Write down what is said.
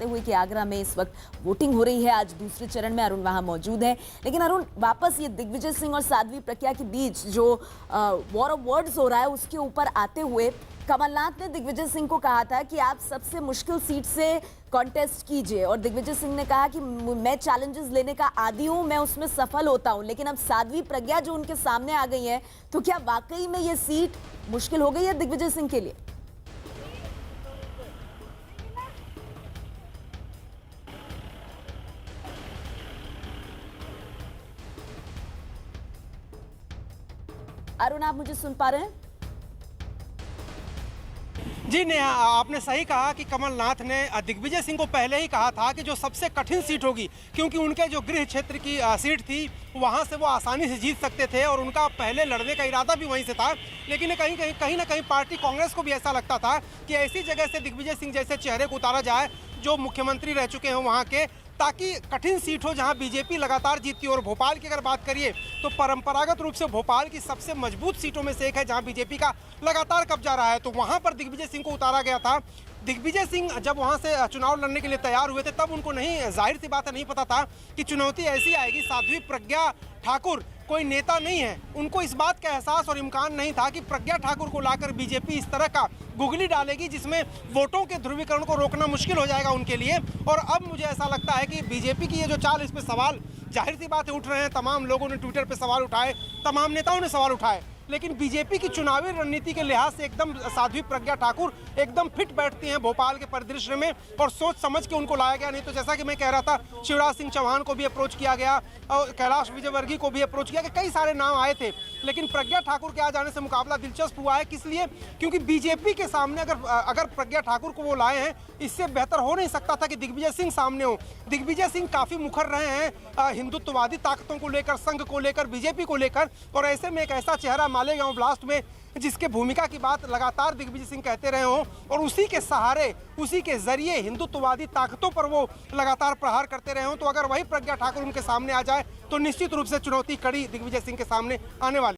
हुए कि आगरा में इस वक्त वोटिंग हो रही है। आज दूसरे चरण में अरुण वहां मौजूद है। लेकिन अरुण, वापस ये दिग्विजय सिंह और साध्वी प्रज्ञा के बीच जो वॉर ऑफ वर्ड्स हो रहा है उसके ऊपर आते हुए कमलनाथ ने दिग्विजय सिंह को कहा था कि आप सबसे मुश्किल सीट से कॉन्टेस्ट कीजिए, और दिग्विजय सिंह ने कहा कि मैं चैलेंजेस लेने का आदी हूं, मैं उसमें सफल होता हूं। लेकिन अब साध्वी प्रज्ञा जो उनके सामने आ गई है, तो क्या वाकई में ये सीट मुश्किल हो गई है दिग्विजय सिंह के लिए? अरुण, आप मुझे सुन पा रहे हैं? जी नेहा, आपने सही कहा कि कमलनाथ ने दिग्विजय सिंह को पहले ही कहा था कि जो सबसे कठिन सीट होगी, क्योंकि उनके जो गृह क्षेत्र की सीट थी वहां से वो आसानी से जीत सकते थे और उनका पहले लड़ने का इरादा भी वहीं से था। लेकिन कहीं ना कहीं पार्टी कांग्रेस को भी ऐसा लगता था कि ऐसी जगह से दिग्विजय सिंह जैसे चेहरे को उतारा जाए जो मुख्यमंत्री रह चुके हैं वहाँ के, ताकि कठिन सीट हो जहां बीजेपी लगातार जीतती है। और भोपाल की अगर बात करिए तो परंपरागत रूप से भोपाल की सबसे मजबूत सीटों में से एक है जहां बीजेपी का लगातार कब्जा रहा है, तो वहां पर दिग्विजय सिंह को उतारा गया था। दिग्विजय सिंह जब वहां से चुनाव लड़ने के लिए तैयार हुए थे तब उनको नहीं, जाहिर सी बात है, नहीं पता था कि चुनौती ऐसी आएगी। साध्वी प्रज्ञा ठाकुर कोई नेता नहीं है, उनको इस बात का एहसास और इम्कान नहीं था कि प्रज्ञा ठाकुर को लाकर बीजेपी इस तरह का गुगली डालेगी जिसमें वोटों के ध्रुवीकरण को रोकना मुश्किल हो जाएगा उनके लिए। और अब मुझे ऐसा लगता है कि बीजेपी की ये जो चाल, इस पे सवाल जाहिर सी बातें उठ रहे हैं। तमाम लोगों ने ट्विटर पे सवाल उठाए, तमाम नेताओं ने सवाल उठाए, लेकिन बीजेपी की चुनावी रणनीति के लिहाज से एकदम साध्वी प्रज्ञा ठाकुर एकदम फिट बैठती हैं भोपाल के परिदृश्य में, और सोच समझ के उनको लाया गया। नहीं तो जैसा कि मैं कह रहा था, शिवराज सिंह चौहान को भी अप्रोच किया गया और कैलाश विजयवर्गीय को भी अप्रोच किया गया, कई सारे नाम आए थे। लेकिन प्रज्ञा ठाकुर के आ जाने से मुकाबला दिलचस्प हुआ है। किस लिए? क्योंकि बीजेपी के सामने अगर प्रज्ञा ठाकुर को वो लाए हैं, इससे बेहतर हो नहीं सकता था कि दिग्विजय सिंह सामने हो। दिग्विजय सिंह काफी मुखर रहे हैं हिंदुत्ववादी ताकतों को लेकर, संघ को लेकर, बीजेपी को लेकर, और ऐसे में एक ऐसा चेहरा मालेगांव ब्लास्ट में जिसके भूमिका की बात लगातार दिग्विजय सिंह कहते रहे हों और उसी के सहारे, उसी के जरिए हिंदुत्ववादी ताकतों पर वो लगातार प्रहार करते रहे हों, तो अगर वही प्रज्ञा ठाकुर उनके सामने आ जाए तो निश्चित रूप से चुनौती कड़ी दिग्विजय सिंह के सामने आने वाली।